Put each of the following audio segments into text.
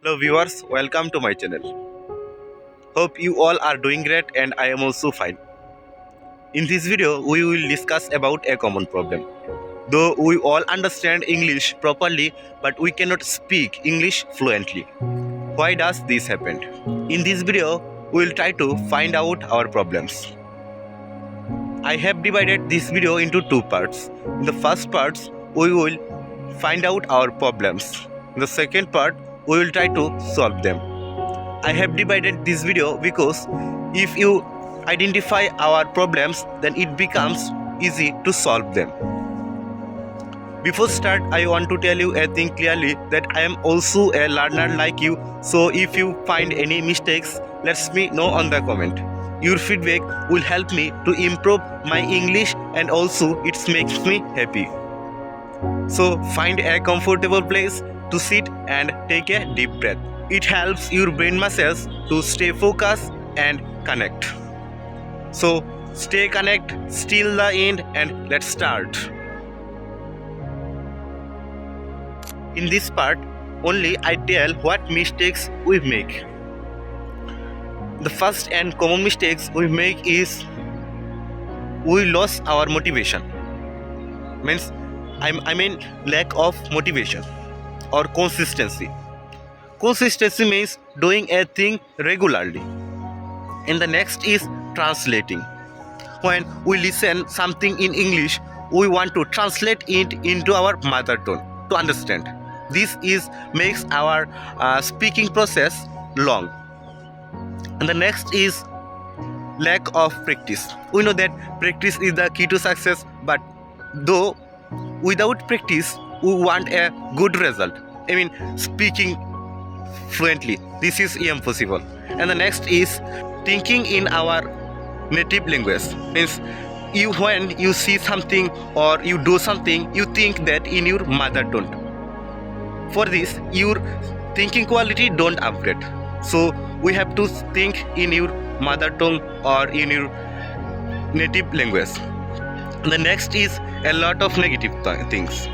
Hello viewers, welcome to my channel. Hope you all are doing great and I am also fine. In this video, we will discuss about a common problem. Though we all understand English properly, but we cannot speak English fluently. Why does this happen? In this video, we will try to find out our problems. I have divided this video into two parts. In the first part, we will find out our problems. In the second part, we will try to solve them. I have divided this video because if you identify our problems, then it becomes easy to solve them. Before start, I want to tell you a thing clearly that I am also a learner like you. So if you find any mistakes, let me know on the comment. Your feedback will help me to improve my English and also it makes me happy. So find a comfortable place to sit and take a deep breath. It helps your brain muscles to stay focused and connect. So stay connected till the end and let's start. In this part, only I tell what mistakes we make. The first and common mistakes we make is we lose our motivation. I mean lack of motivation or consistency. Consistency means doing a thing regularly. And the next is translating. When we listen something in English, we want to translate it into our mother tongue to understand. This makes our speaking process long. And the next is lack of practice. We know that practice is the key to success, but though without practice, we want a good result. I mean, speaking fluently. This is impossible. And the next is thinking in our native language. Means when you see something or you do something, you think that in your mother tongue. For this, your thinking quality don't upgrade. So we have to think in your mother tongue or in your native language. And the next is a lot of negative things.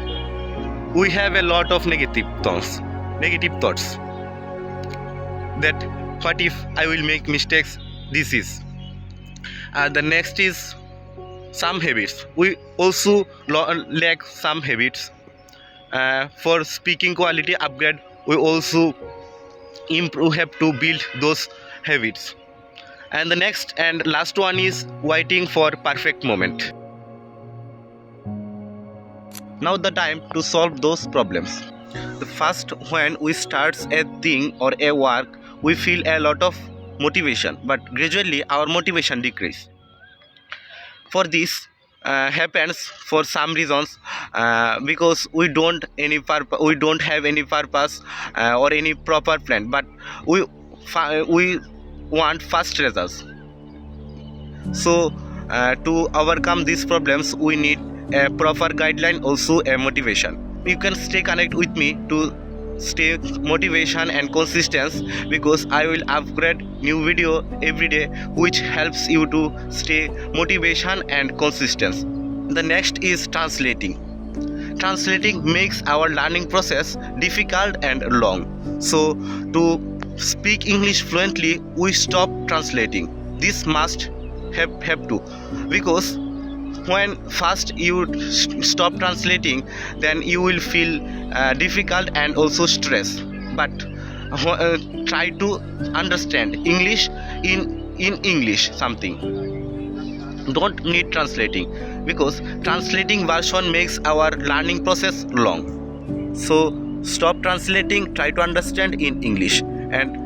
We have a lot of negative thoughts. That what if I will make mistakes? This is. The next is some habits. We also lack some habits. For speaking quality upgrade, we also have to build those habits. And the next and last one is waiting for perfect moment. Now the time to solve those problems. The first, when we start a thing or a work, we feel a lot of motivation, but gradually our motivation decreases. For this happens for some reasons, because we don't have any purpose or any proper plan, but we want fast results. So to overcome these problems, we need a proper guideline, also a motivation. You can stay connected with me to stay motivation and consistency, because I will upgrade new video every day which helps you to stay motivation and consistency. The next is translating. Translating makes our learning process difficult and long. So to speak English fluently, we stop translating. This must have to, because when first you stop translating, then you will feel difficult and also stress. But try to understand English in English something. Don't need translating, because translating version makes our learning process long. So stop translating, try to understand in English and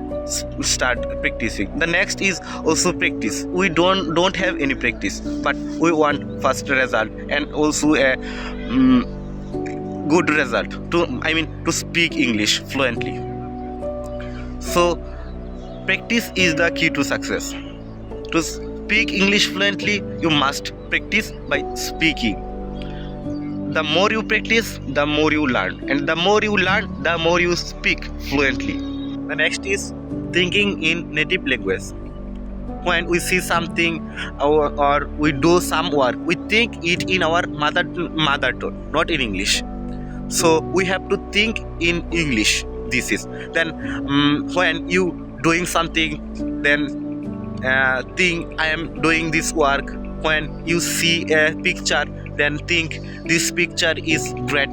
start practicing. The next is also practice. We don't have any practice, but we want fast result and also a good result to speak English fluently. So practice is the key to success. To speak English fluently, you must practice by speaking. The more you practice, the more you learn, and the more you learn, the more you speak fluently. The next is thinking in native language. When we see something or we do some work, we think it in our mother tongue, not in English. So we have to think in English. this is. Then when you doing something, then think I am doing this work. When you see a picture, then think this picture is great.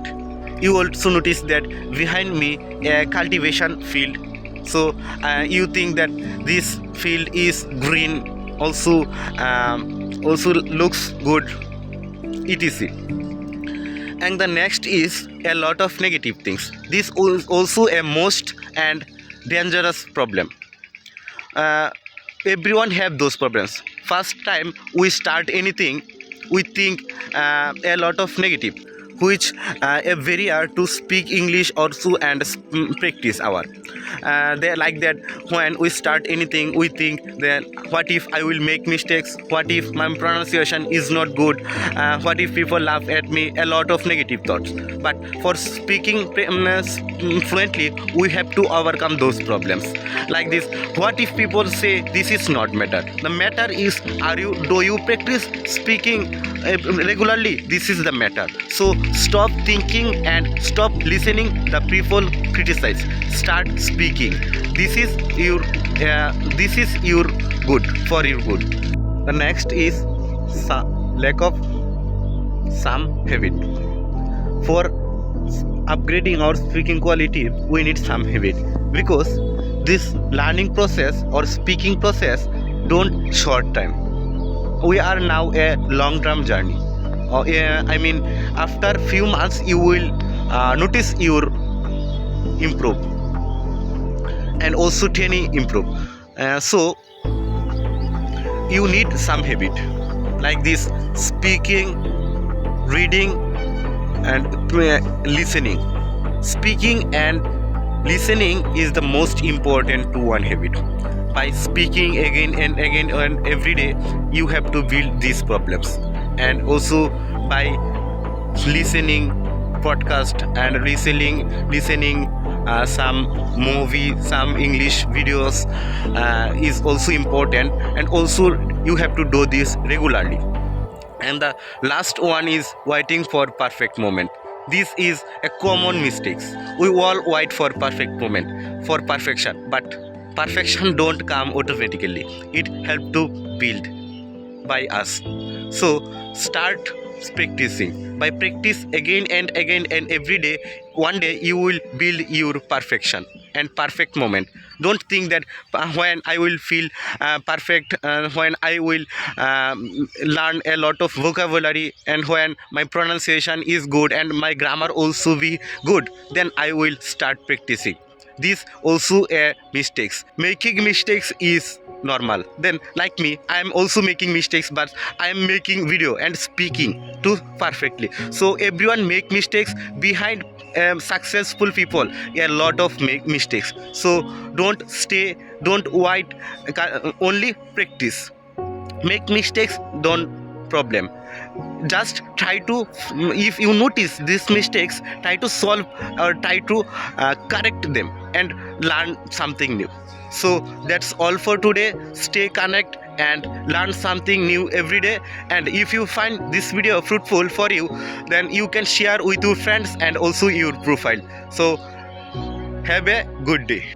You also notice that behind me a cultivation field, so you think that this field is green, also looks good, etc. And the next is a lot of negative things. This is also a most and dangerous problem. Everyone have those problems. First time we start anything, we think a lot of negative, which a barrier to speak English also and practice our. They like that when we start anything, we think that what if I will make mistakes? What if my pronunciation is not good? What if people laugh at me? A lot of negative thoughts. But for speaking fluently, we have to overcome those problems. Like this, what if people say this is not matter? The matter is, do you practice speaking regularly? This is the matter. So stop thinking and stop listening the people criticize. Start speaking. This is your good, for your good. The next is lack of some habit. For upgrading our speaking quality, we need some habit, because this learning process or speaking process don't short time. We are now a long term journey. After few months you will notice your improve, and also training improve. So you need some habit like this: speaking, reading, and listening. Speaking and listening is the most important to one habit. By speaking again and again and every day, you have to build these problems. And also by listening podcast and listening some movie, some English videos is also important, and also you have to do this regularly. And the last one is waiting for perfect moment. This is a common mistake. We all wait for perfect moment, for perfection, but perfection don't come automatically. It help to build by us. So start practicing. By practice again and again and every day, one day you will build your perfection and perfect moment. Don't think that when I will feel perfect, when I will learn a lot of vocabulary, and when my pronunciation is good and my grammar also be good, then I will start practicing. This also a mistakes. Making mistakes is normal. Then like me, I am also making mistakes, but I am making video and speaking too perfectly. So everyone make mistakes. Behind successful people, a lot of make mistakes. So don't wait, only practice. Make mistakes, don't problem. Just try to, if you notice these mistakes, try to solve or try to correct them and learn something new. So that's all for today. Stay connect and learn something new every day. And if you find this video fruitful for you, then you can share with your friends and also your profile. So have a good day.